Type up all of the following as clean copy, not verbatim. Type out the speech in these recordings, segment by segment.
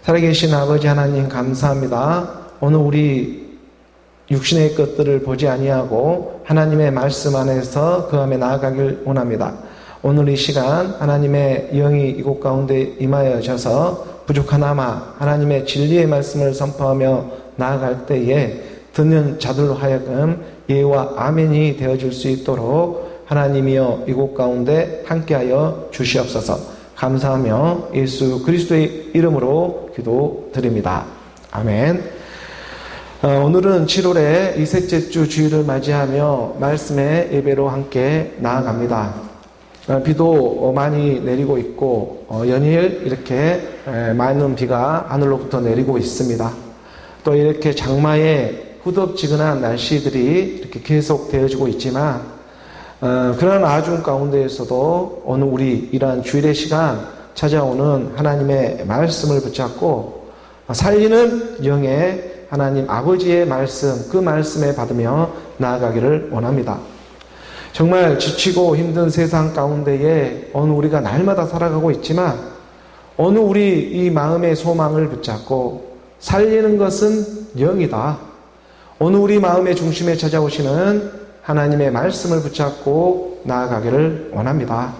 살아계신 아버지 하나님 감사합니다. 오늘 우리 육신의 것들을 보지 아니하고 하나님의 말씀 안에서 그 안에 나아가길 원합니다. 오늘 이 시간 하나님의 영이 이곳 가운데 임하여져서 부족하나마 하나님의 진리의 말씀을 선포하며 나아갈 때에 듣는 자들로 하여금 예와 아멘이 되어질 수 있도록 하나님이여 이곳 가운데 함께하여 주시옵소서. 감사하며 예수 그리스도의 이름으로 기도드립니다. 아멘. 오늘은 7월의 이셋째 주 주일을 맞이하며 말씀의 예배로 함께 나아갑니다. 비도 많이 내리고 있고 연일 이렇게 많은 비가 하늘로부터 내리고 있습니다. 또 이렇게 장마의 후덥지근한 날씨들이 이렇게 계속 되어지고 있지만 그러한 아중 가운데에서도 오늘 우리 이러한 주일의 시간 찾아오는 하나님의 말씀을 붙잡고 살리는 영의 하나님 아버지의 말씀, 그 말씀에 받으며 나아가기를 원합니다. 정말 지치고 힘든 세상 가운데에 어느 우리가 날마다 살아가고 있지만 어느 우리 이 마음의 소망을 붙잡고 살리는 것은 영이다. 어느 우리 마음의 중심에 찾아오시는 하나님의 말씀을 붙잡고 나아가기를 원합니다.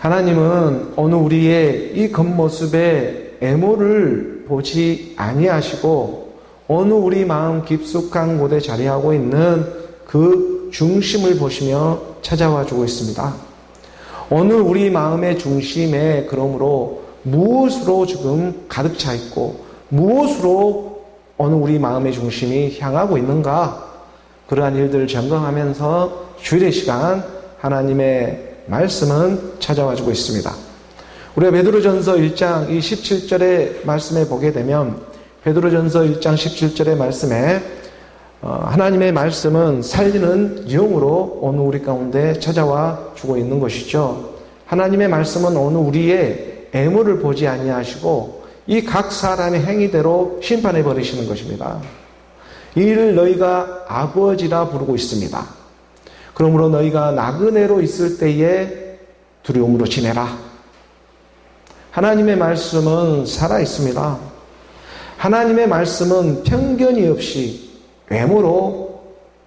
하나님은 어느 우리의 이 겉모습의 애모를 보지 아니하시고 어느 우리 마음 깊숙한 곳에 자리하고 있는 그 중심을 보시며 찾아와 주고 있습니다. 어느 우리 마음의 중심에 그러므로 무엇으로 지금 가득 차 있고 무엇으로 어느 우리 마음의 중심이 향하고 있는가, 그러한 일들을 점검하면서 주일의 시간 하나님의 말씀은 찾아와 주고 있습니다. 우리가 베드로전서 1장 이 17절의 말씀에 보게 되면 베드로전서 1장 17절의 말씀에 하나님의 말씀은 살리는 영으로 어느 우리 가운데 찾아와 주고 있는 것이죠. 하나님의 말씀은 어느 우리의 애물을 보지 아니하시고 이 각 사람의 행위대로 심판해 버리시는 것입니다. 이를 너희가 아버지라 부르고 있습니다. 그러므로 너희가 나그네로 있을 때에 두려움으로 지내라. 하나님의 말씀은 살아 있습니다. 하나님의 말씀은 편견이 없이 외모로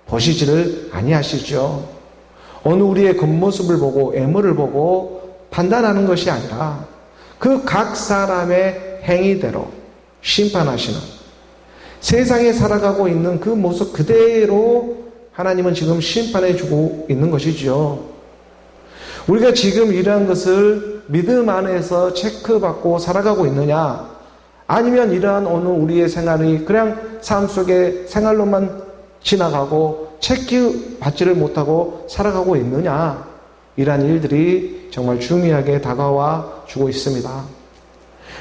보시지를 아니하시죠. 어느 우리의 겉모습을 보고 애모를 보고 판단하는 것이 아니라 그 각 사람의 행위대로 심판하시는, 세상에 살아가고 있는 그 모습 그대로 하나님은 지금 심판해 주고 있는 것이죠. 우리가 지금 이러한 것을 믿음 안에서 체크받고 살아가고 있느냐, 아니면 이러한 어느 우리의 생활이 그냥 삶 속에 생활로만 지나가고 체크받지를 못하고 살아가고 있느냐, 이러한 일들이 정말 중요하게 다가와 주고 있습니다.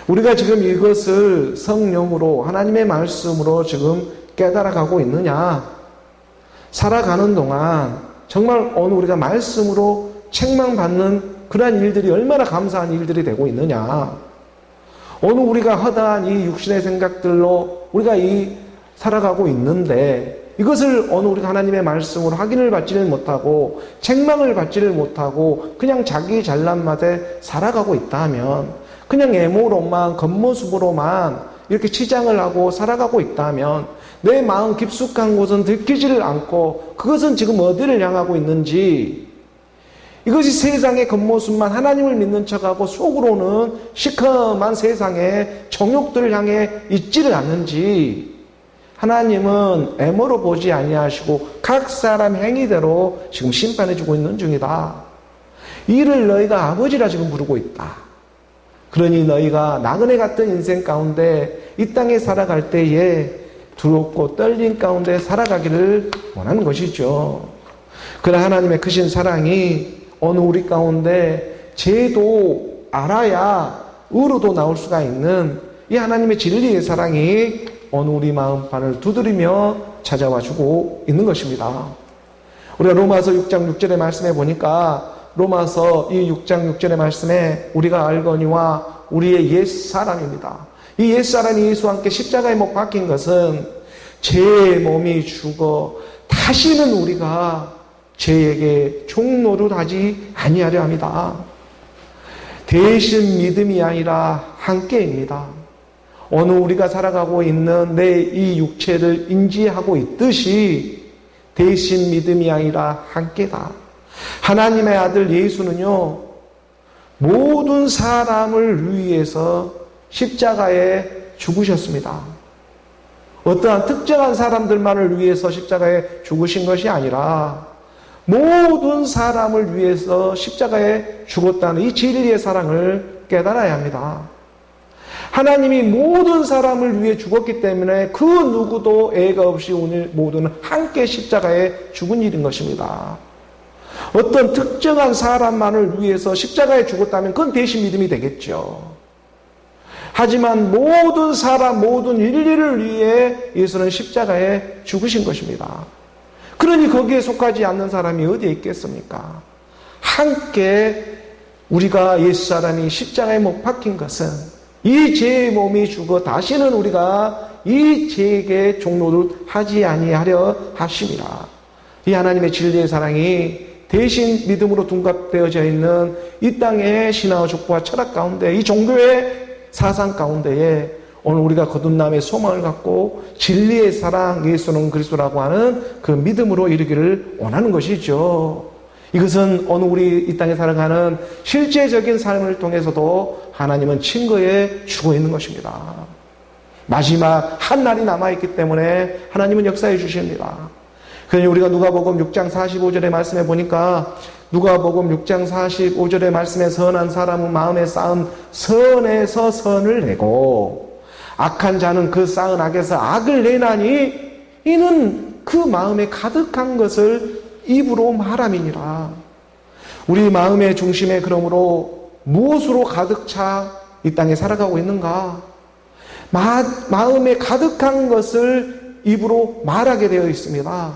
우리가 지금 이것을 성령으로 하나님의 말씀으로 지금 깨달아가고 있느냐, 살아가는 동안 정말 어느 우리가 말씀으로 책망받는 그러한 일들이 얼마나 감사한 일들이 되고 있느냐, 어느 우리가 허다한 이 육신의 생각들로 우리가 살아가고 있는데 이것을 어느 우리가 하나님의 말씀으로 확인을 받지를 못하고 책망을 받지를 못하고 그냥 자기 잘난 맛에 살아가고 있다면, 그냥 애모로만 겉모습으로만 이렇게 치장을 하고 살아가고 있다면 내 마음 깊숙한 곳은 들키지를 않고 그것은 지금 어디를 향하고 있는지, 이것이 세상의 겉모습만 하나님을 믿는 척하고 속으로는 시커먼 세상의 정욕들을 향해 있지를 않는지, 하나님은 애모로 보지 아니하시고 각 사람 행위대로 지금 심판해주고 있는 중이다. 이를 너희가 아버지라 지금 부르고 있다. 그러니 너희가 나그네 같은 인생 가운데 이 땅에 살아갈 때에 두렵고 떨림 가운데 살아가기를 원하는 것이죠. 그러나 하나님의 크신 사랑이 어느 우리 가운데 죄도 알아야 의로도 나올 수가 있는 이 하나님의 진리의 사랑이 어느 우리 마음판을 두드리며 찾아와 주고 있는 것입니다. 우리가 로마서 6장 6절의 말씀에 보니까 로마서 이 6장 6절의 말씀에 우리가 알거니와 우리의 옛사람입니다. 이 옛사람이 예수와 함께 십자가에 못 박힌 것은 죄의 몸이 죽어 다시는 우리가 죄에게 종노릇하지 아니하려 합니다. 대신 믿음이 아니라 함께입니다. 오늘 우리가 살아가고 있는 내 이 육체를 인지하고 있듯이 대신 믿음이 아니라 함께다. 하나님의 아들 예수는요, 모든 사람을 위해서 십자가에 죽으셨습니다. 어떠한 특정한 사람들만을 위해서 십자가에 죽으신 것이 아니라 모든 사람을 위해서 십자가에 죽었다는 이 진리의 사랑을 깨달아야 합니다. 하나님이 모든 사람을 위해 죽었기 때문에 그 누구도 애가 없이 오늘 모두는 함께 십자가에 죽은 일인 것입니다. 어떤 특정한 사람만을 위해서 십자가에 죽었다면 그건 대신 믿음이 되겠죠. 하지만 모든 사람, 모든 인류를 위해 예수는 십자가에 죽으신 것입니다. 그러니 거기에 속하지 않는 사람이 어디에 있겠습니까? 함께 우리가 옛 사람이 십자가에 못 박힌 것은 이 죄의 몸이 죽어 다시는 우리가 이 죄의 종로를 하지 아니하려 하심이라. 이 하나님의 진리의 사랑이 대신 믿음으로 둔갑되어져 있는 이 땅의 신화와 족보와 철학 가운데, 이 종교의 사상 가운데에 오늘 우리가 거듭남의 소망을 갖고 진리의 사랑, 예수는 그리스도라고 하는 그 믿음으로 이르기를 원하는 것이죠. 이것은 오늘 우리 이 땅에 살아가는 실제적인 삶을 통해서도 하나님은 증거해 주고 있는 것입니다. 마지막 한 날이 남아있기 때문에 하나님은 역사해 주십니다. 그러니 우리가 누가복음 6장 45절의 말씀에 보니까 누가복음 6장 45절의 말씀에 선한 사람은 마음에 쌓은 선에서 선을 내고 악한 자는 그 쌓은 악에서 악을 내나니 이는 그 마음에 가득한 것을 입으로 말함이니라. 우리 마음의 중심에 그러므로 무엇으로 가득 차 이 땅에 살아가고 있는가? 마음에 가득한 것을 입으로 말하게 되어 있습니다.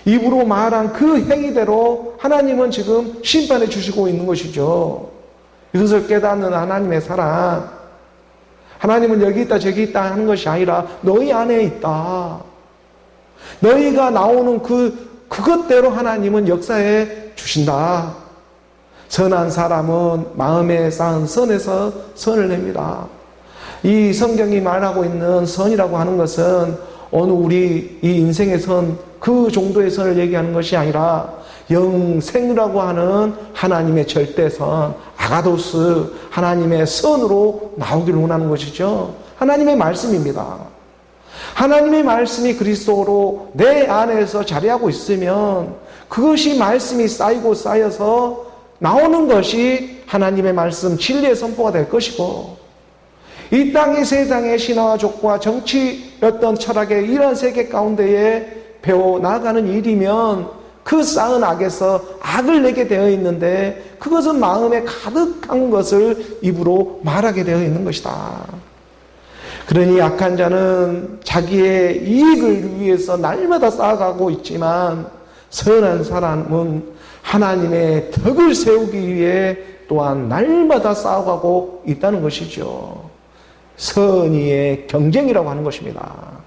입으로 말한 그 행위대로 하나님은 지금 심판해 주시고 있는 것이죠. 이것을 깨닫는 하나님의 사랑, 하나님은 여기 있다 저기 있다 하는 것이 아니라 너희 안에 있다. 너희가 나오는 그것대로 하나님은 역사해 주신다. 선한 사람은 마음에 쌓은 선에서 선을 냅니다. 이 성경이 말하고 있는 선이라고 하는 것은 어느 우리 이 인생의 선, 그 정도의 선을 얘기하는 것이 아니라 영생이라고 하는 하나님의 절대선, 아가도스, 하나님의 선으로 나오기를 원하는 것이죠. 하나님의 말씀입니다. 하나님의 말씀이 그리스도로 내 안에서 자리하고 있으면 그것이 말씀이 쌓이고 쌓여서 나오는 것이 하나님의 말씀, 진리의 선포가 될 것이고, 이 땅의 세상의 신화와 족보와 정치였던 철학의 이러한 세계 가운데에 배워나가는 일이면 그 쌓은 악에서 악을 내게 되어 있는데 그것은 마음에 가득한 것을 입으로 말하게 되어 있는 것이다. 그러니 악한 자는 자기의 이익을 위해서 날마다 쌓아가고 있지만 선한 사람은 하나님의 덕을 세우기 위해 또한 날마다 쌓아가고 있다는 것이죠. 선의의 경쟁이라고 하는 것입니다.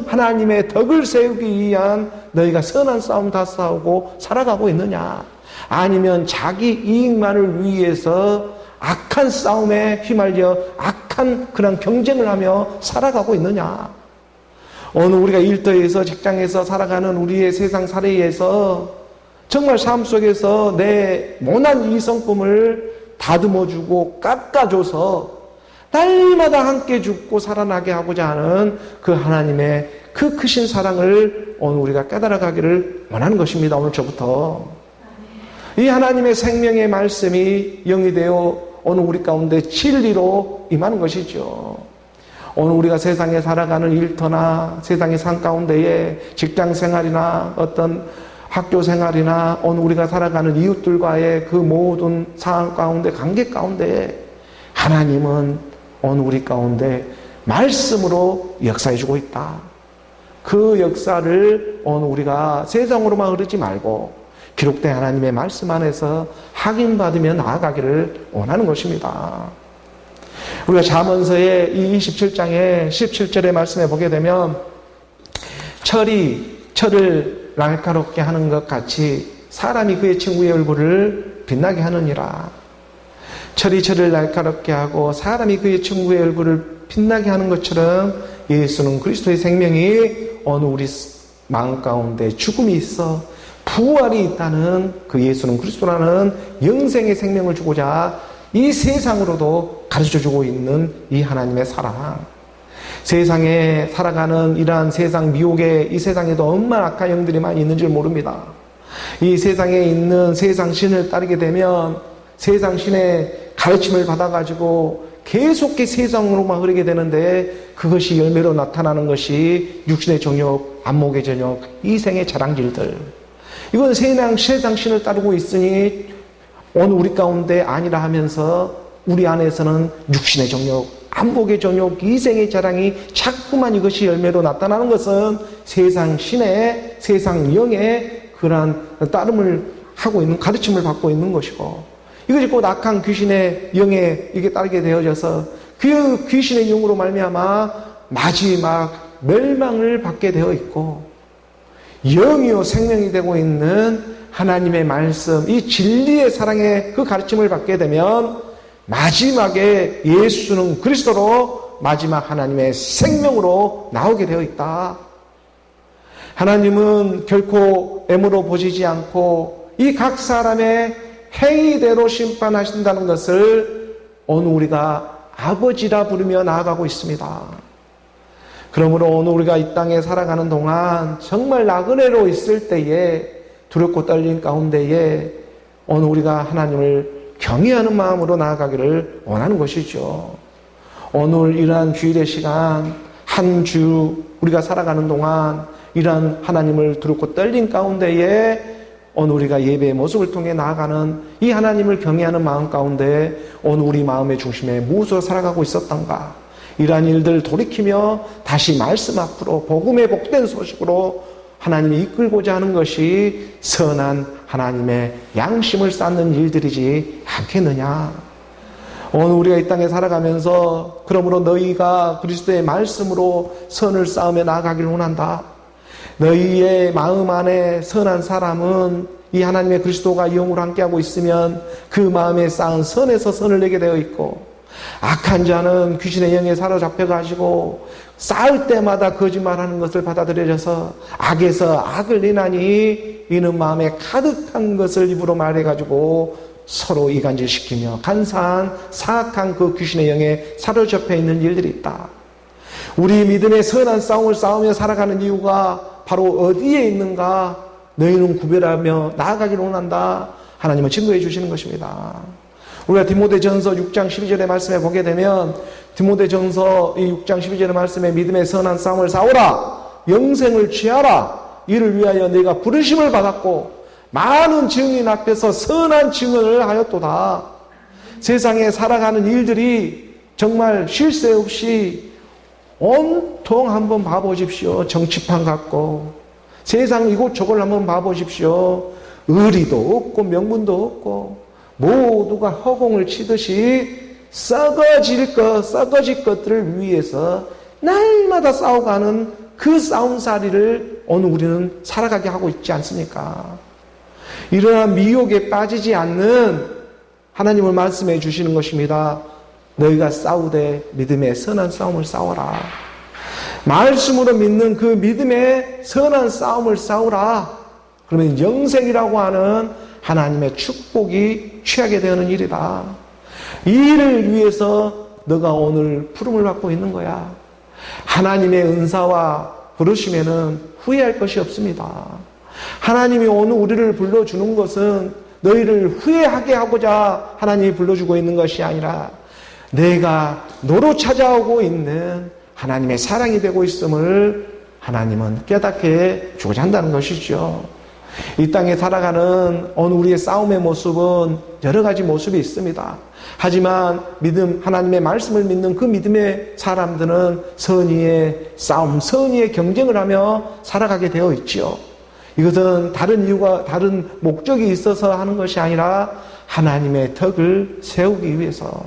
하나님의 덕을 세우기 위한 너희가 선한 싸움 다 싸우고 살아가고 있느냐? 아니면 자기 이익만을 위해서 악한 싸움에 휘말려 악한 그런 경쟁을 하며 살아가고 있느냐? 오늘 우리가 일터에서 직장에서 살아가는 우리의 세상 살이에서 정말 삶 속에서 내 모난 이성품을 다듬어주고 깎아줘서 날마다 함께 죽고 살아나게 하고자 하는 그 하나님의 그 크신 사랑을 오늘 우리가 깨달아가기를 원하는 것입니다. 오늘 저부터 이 하나님의 생명의 말씀이 영이 되어 오늘 우리 가운데 진리로 임하는 것이죠. 오늘 우리가 세상에 살아가는 일터나 세상의 삶 가운데에 직장 생활이나 어떤 학교 생활이나 오늘 우리가 살아가는 이웃들과의 그 모든 상황 가운데, 관계 가운데 하나님은 오늘 우리 가운데 말씀으로 역사해주고 있다. 그 역사를 오늘 우리가 세상으로만 흐르지 말고 기록된 하나님의 말씀 안에서 확인받으며 나아가기를 원하는 것입니다. 우리가 잠언서의 이 27장의 17절의 말씀에 보게 되면 철을 날카롭게 하는 것 같이 사람이 그의 친구의 얼굴을 빛나게 하느니라. 철이 철을 날카롭게 하고 사람이 그의 친구의 얼굴을 빛나게 하는 것처럼 예수는 그리스도의 생명이 어느 우리 마음 가운데 죽음이 있어 부활이 있다는 그 예수는 그리스도라는 영생의 생명을 주고자 이 세상으로도 가르쳐주고 있는 이 하나님의 사랑. 세상에 살아가는 이러한 세상 미혹에 이 세상에도 얼마나 악한 영들이 많이 있는 줄 모릅니다. 이 세상에 있는 세상 신을 따르게 되면 세상 신의 가르침을 받아가지고 계속해 세상으로만 흐르게 되는데 그것이 열매로 나타나는 것이 육신의 정욕, 안목의 정욕, 이생의 자랑질들. 이건 세상 신을 따르고 있으니 어느 우리 가운데 아니라 하면서 우리 안에서는 육신의 정욕, 안목의 정욕, 이생의 자랑이 자꾸만 이것이 열매로 나타나는 것은 세상 신의, 세상 영의 그러한 따름을 하고 있는, 가르침을 받고 있는 것이고, 이것이 곧 악한 귀신의 영에 이게 따르게 되어져서 그 귀신의 영으로 말미암아 마지막 멸망을 받게 되어 있고, 영이요 생명이 되고 있는 하나님의 말씀, 이 진리의 사랑의 그 가르침을 받게 되면 마지막에 예수는 그리스도로 마지막 하나님의 생명으로 나오게 되어 있다. 하나님은 결코 애물로 보시지 않고 이 각 사람의 행위대로 심판하신다는 것을 오늘 우리가 아버지라 부르며 나아가고 있습니다. 그러므로 오늘 우리가 이 땅에 살아가는 동안 정말 나그네로 있을 때에 두렵고 떨린 가운데에 오늘 우리가 하나님을 경외하는 마음으로 나아가기를 원하는 것이죠. 오늘 이러한 주일의 시간 한 주 우리가 살아가는 동안 이러한 하나님을 두렵고 떨린 가운데에 오늘 우리가 예배의 모습을 통해 나아가는 이 하나님을 경외하는 마음 가운데 오늘 우리 마음의 중심에 무엇으로 살아가고 있었던가, 이러한 일들을 돌이키며 다시 말씀 앞으로 복음의 복된 소식으로 하나님이 이끌고자 하는 것이 선한 하나님의 양심을 쌓는 일들이지 않겠느냐. 오늘 우리가 이 땅에 살아가면서 그러므로 너희가 그리스도의 말씀으로 선을 쌓으며 나아가기를 원한다. 너희의 마음 안에 선한 사람은 이 하나님의 그리스도가 영으로 함께하고 있으면 그 마음에 쌓은 선에서 선을 내게 되어 있고, 악한 자는 귀신의 영에 사로잡혀가지고 쌓을 때마다 거짓말하는 것을 받아들여져서 악에서 악을 내나니 이는 마음에 가득한 것을 입으로 말해가지고 서로 이간질시키며 간사한 사악한 그 귀신의 영에 사로잡혀 있는 일들이 있다. 우리 믿음의 선한 싸움을 싸우며 살아가는 이유가 바로 어디에 있는가? 너희는 구별하며 나아가기를 원한다. 하나님은 증거해 주시는 것입니다. 우리가 디모데전서 6장 12절의 말씀에 보게 되면 디모데전서 이 6장 12절의 말씀에 믿음의 선한 싸움을 싸우라, 영생을 취하라, 이를 위하여 네가 부르심을 받았고 많은 증인 앞에서 선한 증언을 하였도다. 세상에 살아가는 일들이 정말 쉴 새 없이 온통 한번 봐보십시오. 정치판 같고 세상 이곳저곳 한번 봐보십시오. 의리도 없고 명분도 없고 모두가 허공을 치듯이 썩어질 것들을 위해서 날마다 싸워가는 그 싸움살이를 오늘 우리는 살아가게 하고 있지 않습니까? 이러한 미혹에 빠지지 않는 하나님을 말씀해 주시는 것입니다. 너희가 싸우되 믿음의 선한 싸움을 싸워라. 말씀으로 믿는 그 믿음의 선한 싸움을 싸우라. 그러면 영생이라고 하는 하나님의 축복이 취하게 되는 일이다. 이 일을 위해서 너가 오늘 부름을 받고 있는 거야. 하나님의 은사와 부르심에는 후회할 것이 없습니다. 하나님이 오늘 우리를 불러주는 것은 너희를 후회하게 하고자 하나님이 불러주고 있는 것이 아니라 내가 너로 찾아오고 있는 하나님의 사랑이 되고 있음을 하나님은 깨닫게 주고자 한다는 것이죠. 이 땅에 살아가는 어느 우리의 싸움의 모습은 여러 가지 모습이 있습니다. 하지만 하나님의 말씀을 믿는 그 믿음의 사람들은 선의의 싸움, 선의의 경쟁을 하며 살아가게 되어 있지요. 이것은 다른 이유가, 다른 목적이 있어서 하는 것이 아니라 하나님의 덕을 세우기 위해서,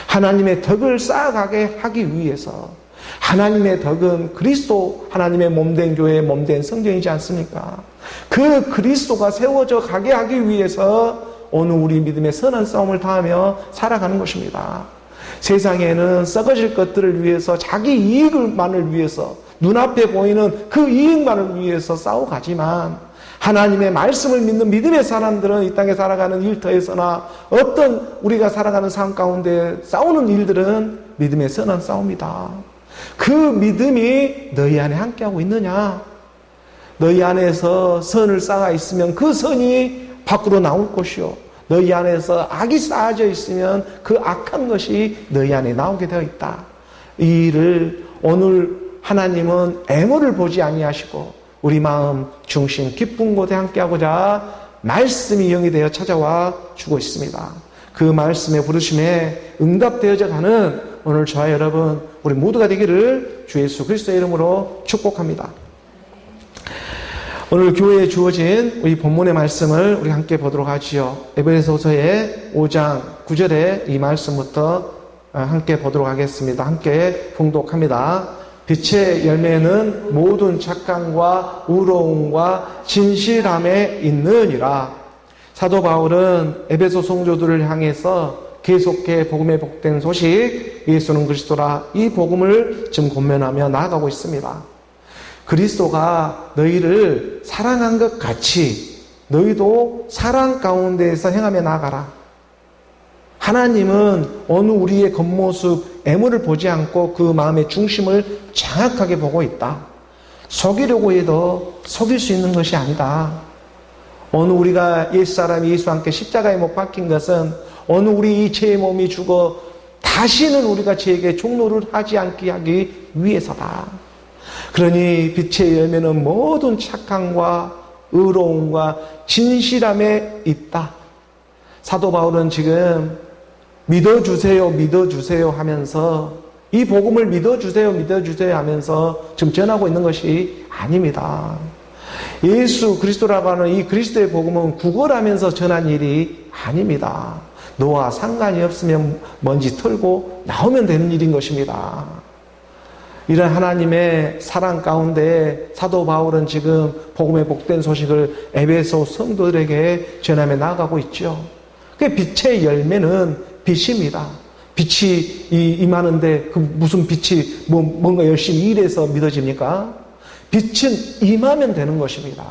하나님의 덕을 쌓아가게 하기 위해서. 하나님의 덕은 그리스도, 하나님의 몸된 교회의 몸된 성전이지 않습니까? 그 그리스도가 세워져 가게 하기 위해서 오늘 우리 믿음의 선한 싸움을 다하며 살아가는 것입니다. 세상에는 썩어질 것들을 위해서 자기 이익만을 위해서 눈앞에 보이는 그 이익만을 위해서 싸워가지만 하나님의 말씀을 믿는 믿음의 사람들은 이 땅에 살아가는 일터에서나 어떤 우리가 살아가는 삶 가운데 싸우는 일들은 믿음의 선한 싸움이다. 그 믿음이 너희 안에 함께하고 있느냐? 너희 안에서 선을 쌓아 있으면 그 선이 밖으로 나올 것이요, 너희 안에서 악이 쌓아져 있으면 그 악한 것이 너희 안에 나오게 되어 있다. 이 일을 오늘 하나님은 애모를 보지 아니하시고 우리 마음 중심 기쁜 곳에 함께하고자 말씀이 영이 되어 찾아와 주고 있습니다. 그 말씀의 부르심에 응답되어져 가는 오늘 저와 여러분 우리 모두가 되기를 주 예수 그리스도의 이름으로 축복합니다. 오늘 교회에 주어진 우리 본문의 말씀을 우리 함께 보도록 하지요. 에베소서의 5장 9절의 이 말씀부터 함께 보도록 하겠습니다. 함께 봉독합니다. 빛의 열매는 모든 착함과 의로움과 진실함에 있느니라. 사도 바울은 에베소 성도들을 향해서 계속해 복음의 복된 소식, 예수는 그리스도라, 이 복음을 지금 권면하며 나아가고 있습니다. 그리스도가 너희를 사랑한 것 같이 너희도 사랑 가운데에서 행하며 나아가라. 하나님은 어느 우리의 겉모습, 애물을 보지 않고 그 마음의 중심을 정확하게 보고 있다. 속이려고 해도 속일 수 있는 것이 아니다. 어느 우리가 옛사람이 예수와 함께 십자가에 못 박힌 것은 어느 우리 이 죄의 몸이 죽어 다시는 우리가 죄에게 종노를 하지 않게 하기 위해서다. 그러니 빛의 열매는 모든 착함과 의로움과 진실함에 있다. 사도 바울은 지금 믿어주세요, 믿어주세요 하면서 이 복음을 믿어주세요, 믿어주세요 하면서 지금 전하고 있는 것이 아닙니다. 예수 그리스도라고 하는 이 그리스도의 복음은 구걸하면서 전한 일이 아닙니다. 너와 상관이 없으면 먼지 털고 나오면 되는 일인 것입니다. 이런 하나님의 사랑 가운데 사도 바울은 지금 복음의 복된 소식을 에베소 성도들에게 전하며 나아가고 있죠. 그 빛의 열매는 빛입니다. 빛이 임하는데 그 무슨 빛이 뭔가 열심히 일해서 믿어집니까? 빛은 임하면 되는 것입니다.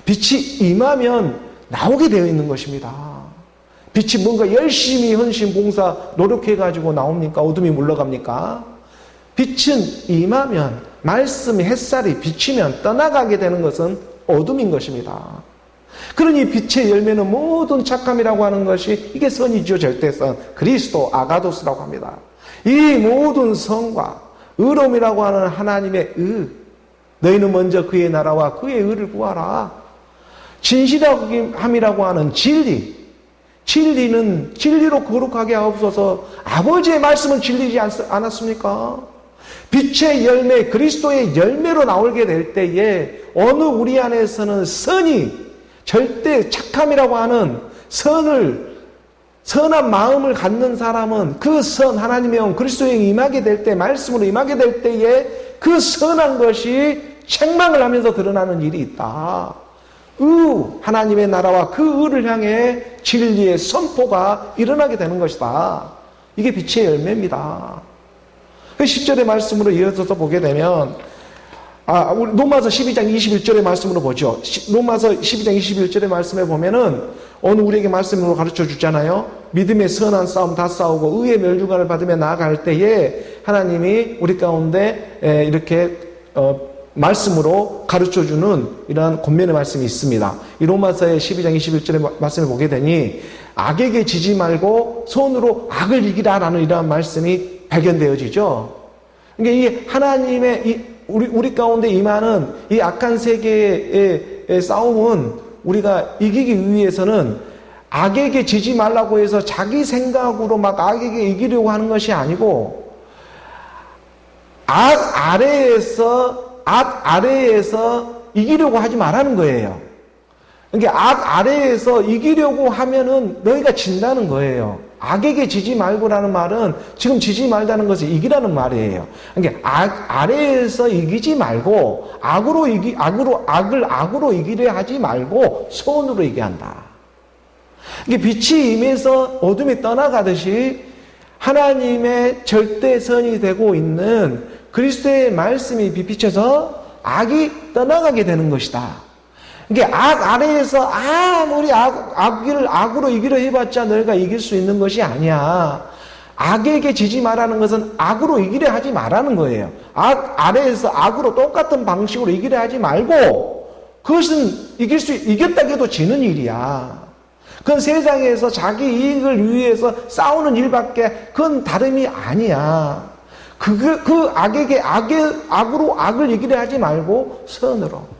빛이 임하면 나오게 되어 있는 것입니다. 빛이 뭔가 열심히 헌신, 봉사, 노력해가지고 나옵니까? 어둠이 물러갑니까? 빛은 임하면, 말씀이 햇살이 비치면 떠나가게 되는 것은 어둠인 것입니다. 그러니 빛의 열매는 모든 착함이라고 하는 것이 이게 선이죠. 절대선. 그리스도 아가도스라고 합니다. 이 모든 선과 의로움이라고 하는 하나님의 의, 너희는 먼저 그의 나라와 그의 의를 구하라. 진실함이라고 하는 진리, 진리는 진리로 거룩하게 하옵소서. 아버지의 말씀은 진리지 않았습니까? 빛의 열매, 그리스도의 열매로 나오게 될 때에 어느 우리 안에서는 선이, 절대 착함이라고 하는 선한 마음을 갖는 사람은 그 선, 하나님의 영, 그리스도의 영이 임하게 될 때, 말씀으로 임하게 될 때에 그 선한 것이 책망을 하면서 드러나는 일이 있다. 하나님의 나라와 그 의를 향해 진리의 선포가 일어나게 되는 것이다. 이게 빛의 열매입니다. 그 10절의 말씀으로 이어져서 보게 되면 우리 로마서 12장 21절의 말씀으로 보죠. 로마서 12장 21절의 말씀에 보면은 오늘 우리에게 말씀으로 가르쳐 주잖아요. 믿음의 선한 싸움 다 싸우고 의의 멸류관을 받으며 나아갈 때에 하나님이 우리 가운데 이렇게 말씀으로 가르쳐 주는 이러한 권면의 말씀이 있습니다. 이 로마서의 12장 21절의 말씀을 보게 되니 악에게 지지 말고 손으로 악을 이기라라는 이러한 말씀이 발견되어지죠. 그러니까 이 하나님의 우리 가운데 임하는 이 악한 세계의 싸움은 우리가 이기기 위해서는 악에게 지지 말라고 해서 자기 생각으로 막 악에게 이기려고 하는 것이 아니고 악 아래에서 이기려고 하지 말라는 거예요. 그러니까 악 아래에서 이기려고 하면은 너희가 진다는 거예요. 악에게 지지 말고라는 말은 지금 지지 말다는 것을 이기라는 말이에요. 그러니까 악 아래에서 이기지 말고 악을 악으로 이기려 하지 말고 선으로 이겨야 한다. 이게 빛이 임해서 어둠이 떠나가듯이 하나님의 절대선이 되고 있는 그리스도의 말씀이 비비쳐서 악이 떠나가게 되는 것이다. 이게 악 아래에서 아무리 악으로 이기려 해봤자 너희가 이길 수 있는 것이 아니야. 악에게 지지 말라는 것은 악으로 이기려 하지 말라는 거예요. 악 아래에서 악으로 똑같은 방식으로 이기려 하지 말고, 그것은 이겼다고 해도 지는 일이야. 그건 세상에서 자기 이익을 위해서 싸우는 일밖에 그건 다름이 아니야. 그 악으로 악을 이기려 하지 말고 선으로.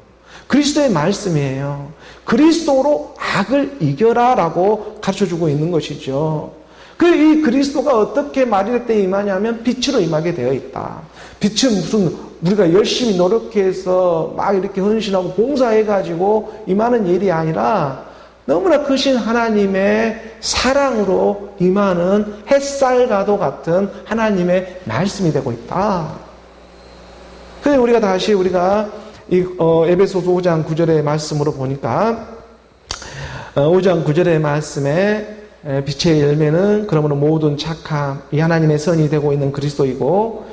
그리스도의 말씀이에요. 그리스도로 악을 이겨라라고 가르쳐주고 있는 것이죠. 이 그리스도가 어떻게 말일 때 임하냐면 빛으로 임하게 되어 있다. 빛은 무슨 우리가 열심히 노력해서 막 이렇게 헌신하고 봉사해가지고 임하는 일이 아니라 너무나 크신 하나님의 사랑으로 임하는 햇살과도 같은 하나님의 말씀이 되고 있다. 그래서 우리가 에베소서 5장 9절의 말씀으로 보니까 5장 9절의 말씀에 빛의 열매는 그러므로 모든 착함, 이 하나님의 선이 되고 있는 그리스도이고,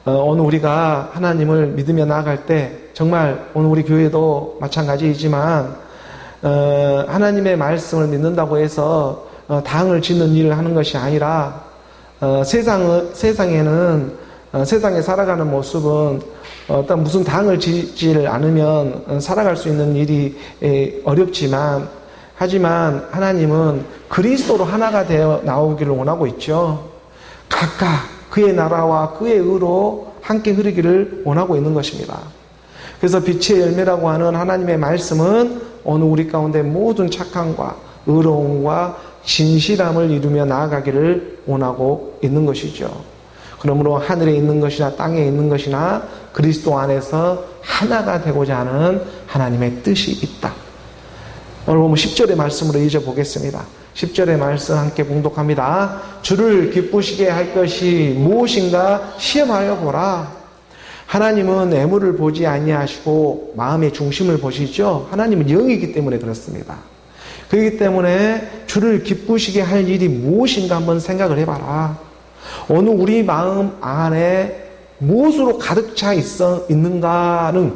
오늘 우리가 하나님을 믿으며 나아갈 때 정말 오늘 우리 교회도 마찬가지이지만 하나님의 말씀을 믿는다고 해서 당을 짓는 일을 하는 것이 아니라 세상에는 세상에 살아가는 모습은 어떤 무슨 당을 짓지를 않으면 살아갈 수 있는 일이 어렵지만, 하지만 하나님은 그리스도로 하나가 되어 나오기를 원하고 있죠. 각각 그의 나라와 그의 의로 함께 흐르기를 원하고 있는 것입니다. 그래서 빛의 열매라고 하는 하나님의 말씀은 오늘 우리 가운데 모든 착함과 의로움과 진실함을 이루며 나아가기를 원하고 있는 것이죠. 그러므로 하늘에 있는 것이나 땅에 있는 것이나 그리스도 안에서 하나가 되고자 하는 하나님의 뜻이 있다. 오늘 보면 10절의 말씀으로 잊어보겠습니다. 10절의 말씀 함께 봉독합니다. 주를 기쁘시게 할 것이 무엇인가 시험하여 보라. 하나님은 애물을 보지 아니하시고 마음의 중심을 보시죠. 하나님은 영이기 때문에 그렇습니다. 그렇기 때문에 주를 기쁘시게 할 일이 무엇인가 한번 생각을 해봐라. 오늘 우리 마음 안에 무엇으로 가득 차 있는가는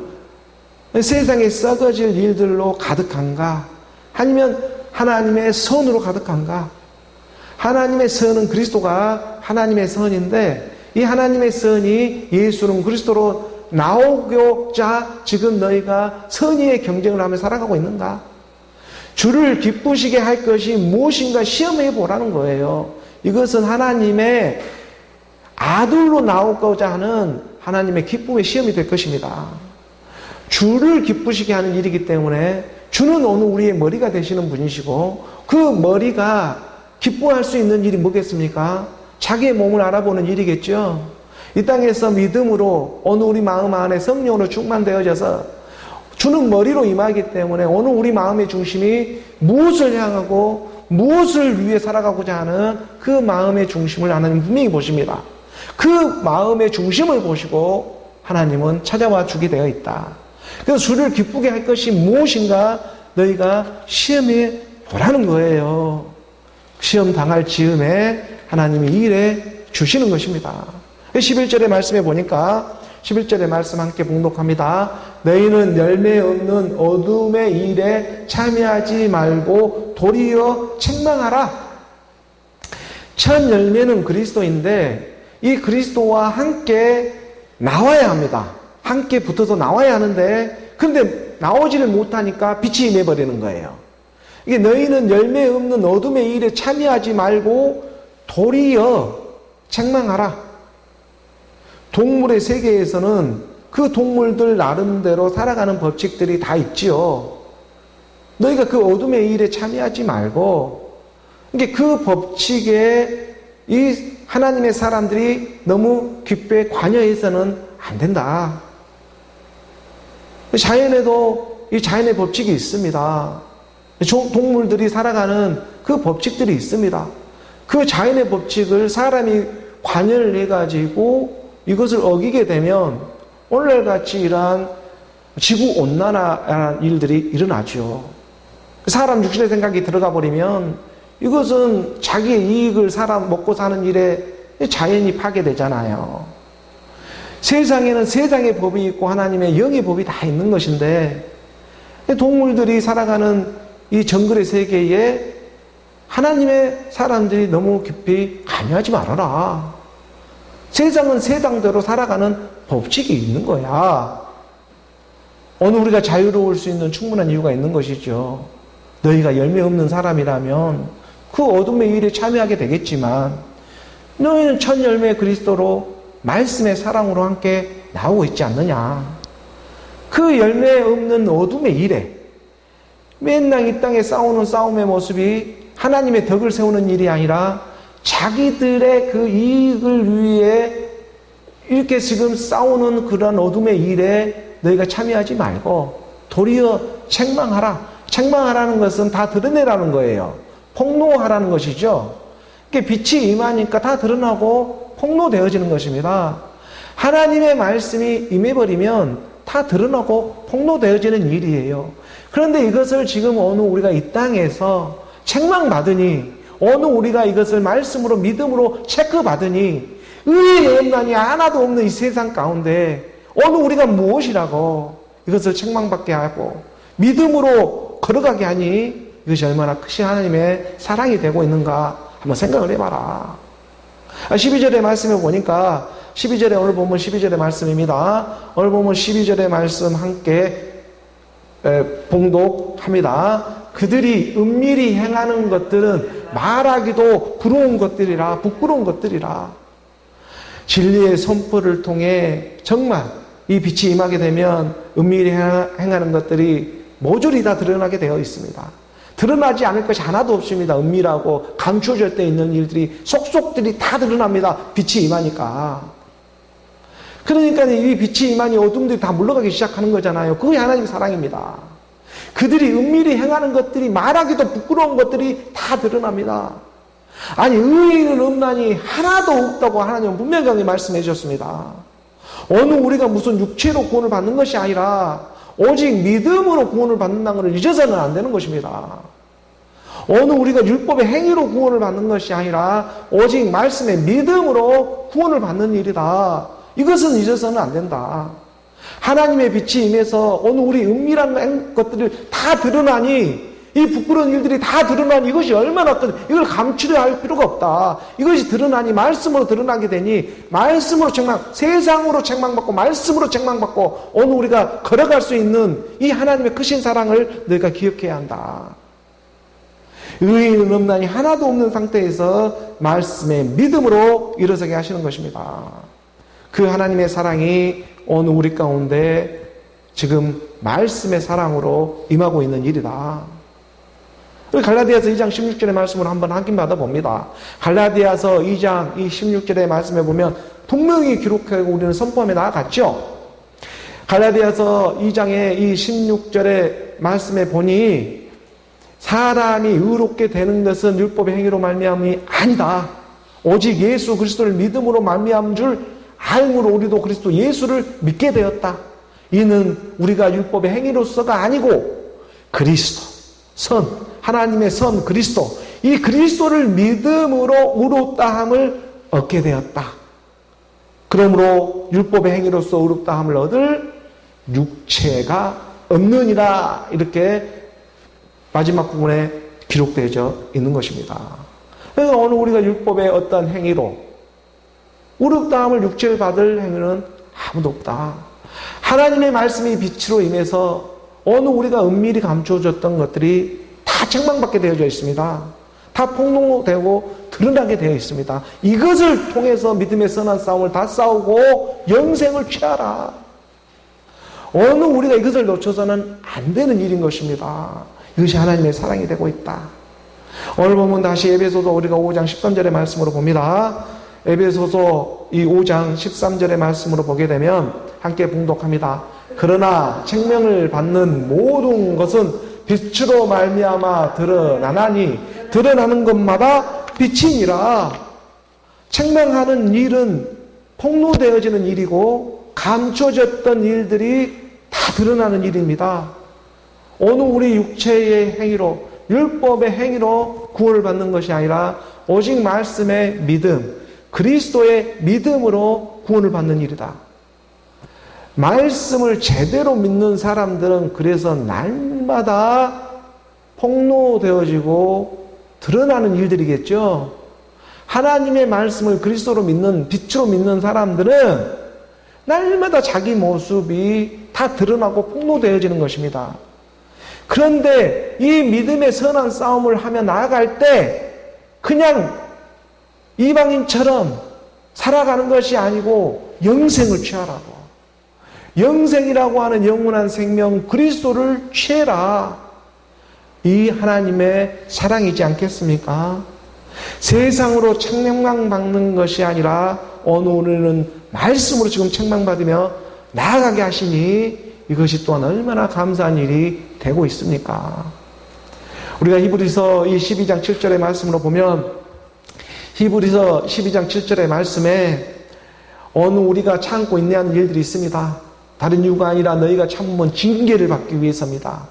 세상에 썩어질 일들로 가득한가? 아니면 하나님의 선으로 가득한가? 하나님의 선은 그리스도가 하나님의 선인데, 이 하나님의 선이 예수는 그리스도로 나오고자 지금 너희가 선의의 경쟁을 하며 살아가고 있는가? 주를 기쁘시게 할 것이 무엇인가 시험해 보라는 거예요. 이것은 하나님의 아들로 나오고자 하는 하나님의 기쁨의 시험이 될 것입니다. 주를 기쁘시게 하는 일이기 때문에 주는 오늘 우리의 머리가 되시는 분이시고, 그 머리가 기뻐할 수 있는 일이 뭐겠습니까? 자기의 몸을 알아보는 일이겠죠. 이 땅에서 믿음으로 오늘 우리 마음 안에 성령으로 충만되어져서 주는 머리로 임하기 때문에 오늘 우리 마음의 중심이 무엇을 향하고 무엇을 위해 살아가고자 하는 그 마음의 중심을 하나님 분명히 보십니다. 그 마음의 중심을 보시고 하나님은 찾아와 주게 되어 있다. 그래서 주를 기쁘게 할 것이 무엇인가 너희가 시험해 보라는 거예요. 시험 당할 즈음에 하나님이 일해 주시는 것입니다. 11절의 말씀에 보니까 11절의 말씀 함께 봉독합니다. 너희는 열매 없는 어둠의 일에 참여하지 말고 도리어 책망하라. 첫 열매는 그리스도인데 이 그리스도와 함께 나와야 합니다. 함께 붙어서 나와야 하는데, 그런데 나오지를 못하니까 빛이 임해버리는 거예요. 이게 너희는 열매 없는 어둠의 일에 참여하지 말고 도리어 책망하라. 동물의 세계에서는 그 동물들 나름대로 살아가는 법칙들이 다 있지요. 너희가 그 어둠의 일에 참여하지 말고, 이게 그 법칙에 이 하나님의 사람들이 너무 깊게 관여해서는 안 된다. 자연에도 이 자연의 법칙이 있습니다. 동물들이 살아가는 그 법칙들이 있습니다. 그 자연의 법칙을 사람이 관여를 해가지고 이것을 어기게 되면 오늘날같이 이러한 지구온난화라는 일들이 일어나죠. 사람 육신의 생각이 들어가 버리면 이것은 자기의 이익을 먹고 사는 일에 자연히 파괴되잖아요. 세상에는 세상의 법이 있고 하나님의 영의 법이 다 있는 것인데 동물들이 살아가는 이 정글의 세계에 하나님의 사람들이 너무 깊이 관여하지 말아라. 세상은 세상대로 살아가는 법칙이 있는 거야. 어느 우리가 자유로울 수 있는 충분한 이유가 있는 것이죠. 너희가 열매 없는 사람이라면 그 어둠의 일에 참여하게 되겠지만 너희는 첫 열매 그리스도로 말씀의 사랑으로 함께 나오고 있지 않느냐. 그 열매 없는 어둠의 일에 맨날 이 땅에 싸우는 싸움의 모습이 하나님의 덕을 세우는 일이 아니라 자기들의 그 이익을 위해 이렇게 지금 싸우는 그런 어둠의 일에 너희가 참여하지 말고 도리어 책망하라. 책망하라는 것은 다 드러내라는 거예요. 폭로하라는 것이죠. 빛이 임하니까 다 드러나고 폭로되어지는 것입니다. 하나님의 말씀이 임해버리면 다 드러나고 폭로되어지는 일이에요. 그런데 이것을 지금 어느 우리가 이 땅에서 책망받으니, 어느 우리가 이것을 말씀으로 믿음으로 체크받으니 의의 없나니 하나도 없는 이 세상 가운데 어느 우리가 무엇이라고 이것을 책망받게 하고 믿음으로 걸어가게 하니 이것이 얼마나 크신 하나님의 사랑이 되고 있는가 한번 생각을 해봐라. 12절의 말씀을 보니까 12절에 오늘 보면 12절의 말씀입니다. 오늘 보면 12절의 말씀 함께 봉독합니다. 그들이 은밀히 행하는 것들은 말하기도 부러운 것들이라, 부끄러운 것들이라. 진리의 선포를 통해 정말 이 빛이 임하게 되면 은밀히 행하는 것들이 모조리 다 드러나게 되어 있습니다. 드러나지 않을 것이 하나도 없습니다. 은밀하고 감추어질 때 있는 일들이 속속들이 다 드러납니다. 빛이 임하니까. 그러니까 이 빛이 임하니 어둠들이 다 물러가기 시작하는 거잖아요. 그게 하나님의 사랑입니다. 그들이 은밀히 행하는 것들이 말하기도 부끄러운 것들이 다 드러납니다. 아니 의인은 없나니 하나도 없다고 하나님은 분명하게 말씀해 주셨습니다. 어느 우리가 무슨 육체로 구원을 받는 것이 아니라 오직 믿음으로 구원을 받는다는 것을 잊어서는 안 되는 것입니다. 어느 우리가 율법의 행위로 구원을 받는 것이 아니라 오직 말씀의 믿음으로 구원을 받는 일이다. 이것은 잊어서는 안 된다. 하나님의 빛이 임해서 어느 우리 은밀한 것들을 다 드러나니 이 부끄러운 일들이 다 드러나니 이것이 얼마나 큰, 이걸 감추려 할 필요가 없다. 이것이 드러나니 말씀으로 드러나게 되니 말씀으로 세상으로 책망받고 말씀으로 책망받고 어느 우리가 걸어갈 수 있는 이 하나님의 크신 사랑을 너희가 기억해야 한다. 의인은 없나니 하나도 없는 상태에서 말씀의 믿음으로 일어서게 하시는 것입니다. 그 하나님의 사랑이 어느 우리 가운데 지금 말씀의 사랑으로 임하고 있는 일이다. 갈라디아서 2장 16절의 말씀을 한번 확인받아 봅니다. 갈라디아서 2장 이 16절의 말씀에 보면 분명히 기록하고 우리는 선포함에 나아갔죠. 갈라디아서 2장의 이 16절의 말씀에 보니 사람이 의롭게 되는 것은 율법의 행위로 말미암음이 아니다. 오직 예수 그리스도를 믿음으로 말미암은 줄 알므로 우리도 그리스도 예수를 믿게 되었다. 이는 우리가 율법의 행위로서가 아니고 그리스도, 선, 하나님의 선 그리스도, 이 그리스도를 믿음으로 의롭다함을 얻게 되었다. 그러므로 율법의 행위로서 의롭다함을 얻을 육체가 없느니라. 이렇게 마지막 부분에 기록되어 있는 것입니다. 그러니까 오늘 우리가 율법의 어떤 행위로 의롭다함을 육체를 받을 행위는 아무도 없다. 하나님의 말씀이 빛으로 임해서 어느 우리가 은밀히 감춰졌던 것들이 다 책망받게 되어져 있습니다. 다 폭로되고 드러나게 되어 있습니다. 이것을 통해서 믿음의 선한 싸움을 다 싸우고 영생을 취하라. 어느 우리가 이것을 놓쳐서는 안 되는 일인 것입니다. 이것이 하나님의 사랑이 되고 있다. 오늘 보면 다시 에베소서 우리가 5장 13절의 말씀으로 봅니다. 에베소서 이 5장 13절의 말씀으로 보게 되면 함께 봉독합니다. 그러나 책명을 받는 모든 것은 빛으로 말미암아 드러나나니 드러나는 것마다 빛이니라. 책명하는 일은 폭로되어지는 일이고 감춰졌던 일들이 다 드러나는 일입니다. 어느 우리 육체의 행위로, 율법의 행위로 구원을 받는 것이 아니라 오직 말씀의 믿음, 그리스도의 믿음으로 구원을 받는 일이다. 말씀을 제대로 믿는 사람들은 그래서 날마다 폭로되어지고 드러나는 일들이겠죠. 하나님의 말씀을 그리스도로 믿는, 빛으로 믿는 사람들은 날마다 자기 모습이 다 드러나고 폭로되어지는 것입니다. 그런데 이 믿음의 선한 싸움을 하며 나아갈 때 그냥 이방인처럼 살아가는 것이 아니고 영생을 취하라고. 영생이라고 하는 영원한 생명 그리스도를 취해라. 이 하나님의 사랑이지 않겠습니까? 세상으로 책망받는 것이 아니라 오늘 우리는 말씀으로 지금 책망받으며 나아가게 하시니 이것이 또한 얼마나 감사한 일이 되고 있습니까? 우리가 히브리서 이 12장 7절의 말씀으로 보면 히브리서 12장 7절의 말씀에 오늘 우리가 참고 인내하는 일들이 있습니다. 다른 이유가 아니라 너희가 참으면 징계를 받기 위해서입니다.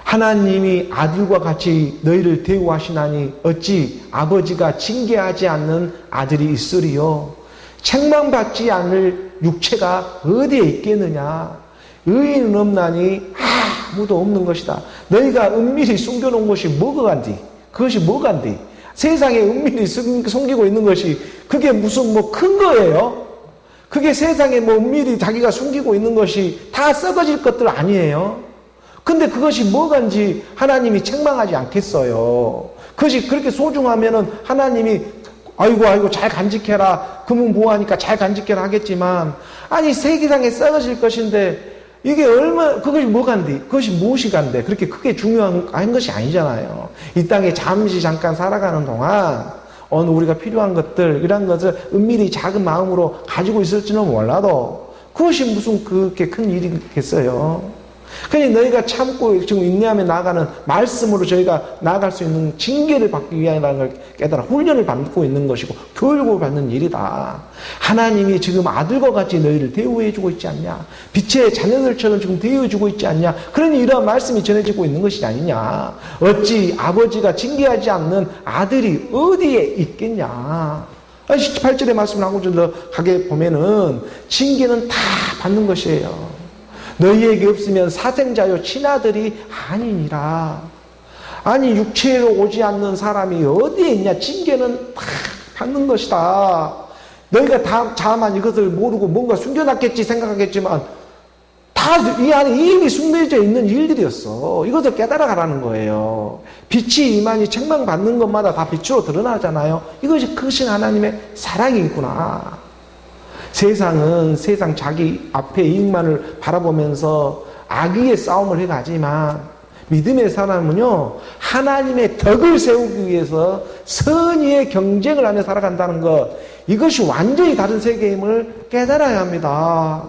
하나님이 아들과 같이 너희를 대우하시나니 어찌 아버지가 징계하지 않는 아들이 있으리요. 책망받지 않을 육체가 어디에 있겠느냐. 의인은 없나니 아무도 없는 것이다. 너희가 은밀히 숨겨놓은 것이 뭐간디? 그것이 뭐간디? 세상에 은밀히 숨기고 있는 것이 그게 무슨 큰 거예요? 그게 세상에 은밀히 자기가 숨기고 있는 것이 다 썩어질 것들 아니에요? 근데 그것이 뭐간지 하나님이 책망하지 않겠어요. 그것이 그렇게 소중하면은 하나님이 아이고 잘 간직해라. 그러면 뭐하니까 잘 간직해라 하겠지만 아니 세계상에 썩어질 것인데 이게 그것이 뭐간디? 그것이 무엇이 간데? 그렇게 크게 중요한 것이 아니잖아요. 이 땅에 잠깐 살아가는 동안 어느 우리가 필요한 것들, 이런 것을 은밀히 작은 마음으로 가지고 있을지는 몰라도 그것이 무슨 그렇게 큰 일이겠어요. 그러니 너희가 참고 지금 인내하며 나아가는 말씀으로 저희가 나아갈 수 있는 징계를 받기 위함이라는 걸 깨달아 훈련을 받고 있는 것이고 교육을 받는 일이다. 하나님이 지금 아들과 같이 너희를 대우해주고 있지 않냐. 빛의 자녀들처럼 지금 대우해주고 있지 않냐. 그러니 이러한 말씀이 전해지고 있는 것이 아니냐. 어찌 아버지가 징계하지 않는 아들이 어디에 있겠냐. 18절의 말씀을 하고 좀 가게 보면은 징계는 다 받는 것이에요. 너희에게 없으면 사생자요 친아들이 아니니라. 아니 육체로 오지 않는 사람이 어디에 있냐. 징계는 다 받는 것이다. 너희가 다만 이것을 모르고 뭔가 숨겨놨겠지 생각하겠지만 다 이 안에 이미 숨겨져 있는 일들이었어. 이것을 깨달아가라는 거예요. 빛이 이만이 책망받는 것마다 다 빛으로 드러나잖아요. 이것이 크신 하나님의 사랑이구나. 세상은 세상 자기 앞의 이익만을 바라보면서 악의의 싸움을 해가지만 믿음의 사람은요 하나님의 덕을 세우기 위해서 선의의 경쟁을 하며 살아간다는 것, 이것이 완전히 다른 세계임을 깨달아야 합니다.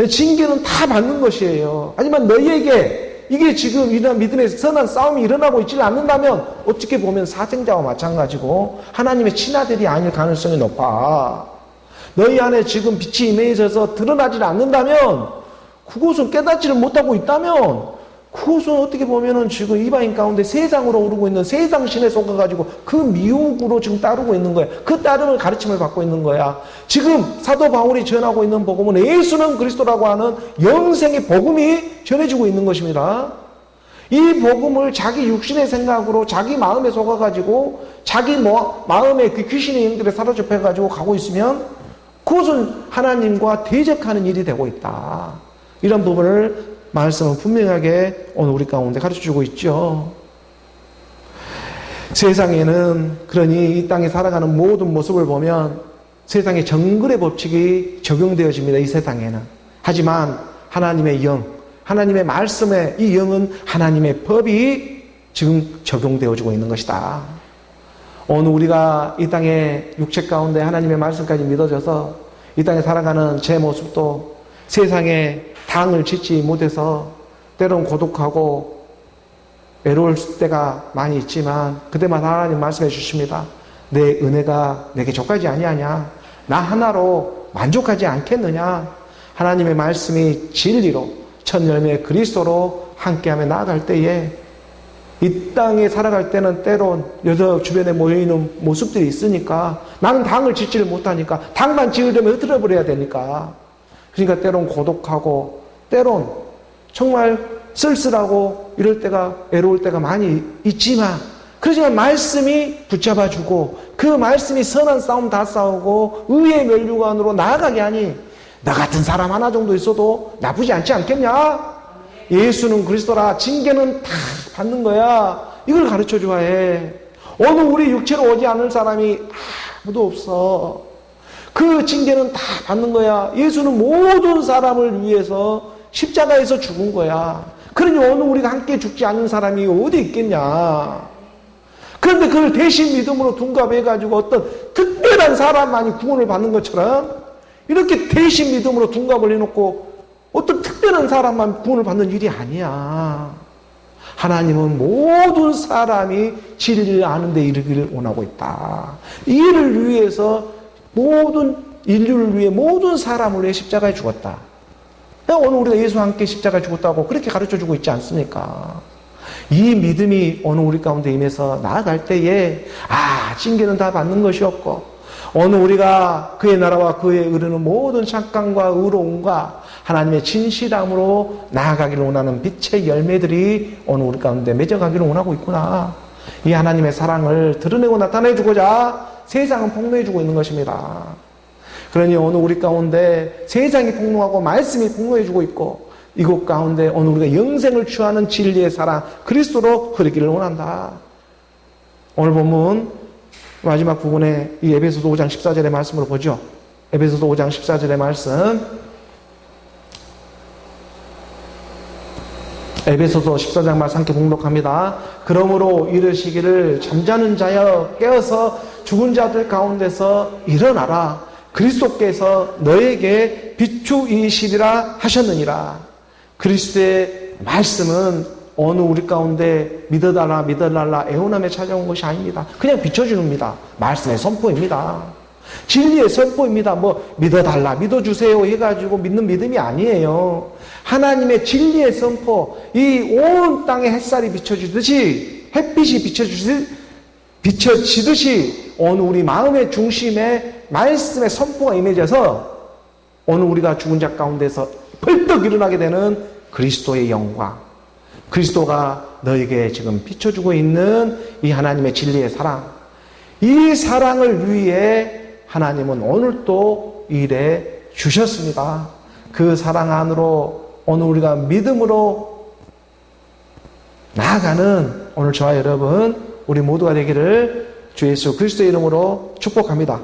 징계는 다 받는 것이에요. 하지만 너희에게 이게 지금 이런 믿음의 선한 싸움이 일어나고 있지 않는다면 어떻게 보면 사생자와 마찬가지고 하나님의 친아들이 아닐 가능성이 높아. 너희 안에 지금 빛이 임해져서 드러나지 않는다면, 그것은 깨닫지를 못하고 있다면, 그것은 어떻게 보면은 지금 이방인 가운데 세상으로 오르고 있는 세상신에 속아가지고 그 미혹으로 지금 따르고 있는 거야. 그 따름을 가르침을 받고 있는 거야. 지금 사도 바울이 전하고 있는 복음은 예수는 그리스도라고 하는 영생의 복음이 전해지고 있는 것입니다. 이 복음을 자기 육신의 생각으로 자기 마음에 속아가지고 자기 마음에 그 귀신의 영들에 사로잡혀가지고 가고 있으면 그것은 하나님과 대적하는 일이 되고 있다. 이런 부분을 말씀은 분명하게 오늘 우리 가운데 가르쳐주고 있죠. 세상에는 그러니 이 땅에 살아가는 모든 모습을 보면 세상의 정글의 법칙이 적용되어집니다. 이 세상에는. 하지만 하나님의 영, 하나님의 말씀의 이 영은 하나님의 법이 지금 적용되어지고 있는 것이다. 오늘 우리가 이 땅의 육체 가운데 하나님의 말씀까지 믿어져서 이 땅에 살아가는 제 모습도 세상에 당을 짓지 못해서 때론 고독하고 외로울 때가 많이 있지만 그때마다 하나님 말씀해 주십니다. 내 은혜가 내게 족하지 아니하냐? 나 하나로 만족하지 않겠느냐? 하나님의 말씀이 진리로 첫 열매 그리스도로 함께하며 나아갈 때에 이 땅에 살아갈 때는 때론 여러 주변에 모여있는 모습들이 있으니까 나는 당을 짓지를 못하니까 당만 지으려면 흐트러버려야 되니까 그러니까 때론 고독하고 때론 정말 쓸쓸하고 이럴 때가 외로울 때가 많이 있지만 그렇지만 말씀이 붙잡아주고 그 말씀이 선한 싸움 다 싸우고 의의 면류관으로 나아가게 하니 나 같은 사람 하나 정도 있어도 나쁘지 않지 않겠냐? 예수는 그리스도라 징계는 다 받는 거야. 이걸 가르쳐 줘야 해. 어느 우리 육체로 오지 않을 사람이 아무도 없어. 그 징계는 다 받는 거야. 예수는 모든 사람을 위해서 십자가에서 죽은 거야. 그러니 어느 우리가 함께 죽지 않는 사람이 어디 있겠냐. 그런데 그걸 대신 믿음으로 둔갑해가지고 어떤 특별한 사람만이 구원을 받는 것처럼 이렇게 대신 믿음으로 둔갑을 해놓고 어떤 특별한 사람만 구원을 받는 일이 아니야. 하나님은 모든 사람이 진리를 아는 데 이르기를 원하고 있다. 이를 위해서 모든 인류를 위해 모든 사람을 위해 십자가에 죽었다. 오늘 우리가 예수와 함께 십자가에 죽었다고 그렇게 가르쳐주고 있지 않습니까? 이 믿음이 어느 우리 가운데 임해서 나아갈 때에 징계는 다 받는 것이었고 어느 우리가 그의 나라와 그의 의르는 모든 착감과 의로움과 하나님의 진실함으로 나아가기를 원하는 빛의 열매들이 어느 우리 가운데 맺어가기를 원하고 있구나. 이 하나님의 사랑을 드러내고 나타내주고자 세상은 폭로해주고 있는 것입니다. 그러니 어느 우리 가운데 세상이 폭로하고 말씀이 폭로해주고 있고 이곳 가운데 어느 우리가 영생을 취하는 진리의 사랑 그리스도로 흐르기를 원한다. 오늘 본문 마지막 부분에 이 에베소서 5장 14절의 말씀으로 보죠. 에베소서 5장 14절의 말씀. 에베소서 14장 말씀 함께 봉독합니다. 그러므로 이르시기를 잠자는 자여 깨어서 죽은 자들 가운데서 일어나라. 그리스도께서 너에게 비추이시리라 하셨느니라. 그리스도의 말씀은 어느 우리 가운데 믿어달라 애원함에 찾아온 것이 아닙니다. 그냥 비춰주는 겁니다. 말씀의 선포입니다. 진리의 선포입니다. 믿어달라 믿어주세요 해가지고 믿는 믿음이 아니에요. 하나님의 진리의 선포, 이 온 땅에 햇살이 비춰지듯이 햇빛이 비춰지듯이 어느 우리 마음의 중심에 말씀의 선포가 임해져서 어느 우리가 죽은 자 가운데서 벌떡 일어나게 되는 그리스도의 영광, 그리스도가 너에게 지금 비춰주고 있는 이 하나님의 진리의 사랑, 이 사랑을 위해 하나님은 오늘 또 일해 주셨습니다. 그 사랑 안으로 오늘 우리가 믿음으로 나아가는 오늘 저와 여러분 우리 모두가 되기를 주 예수 그리스도의 이름으로 축복합니다.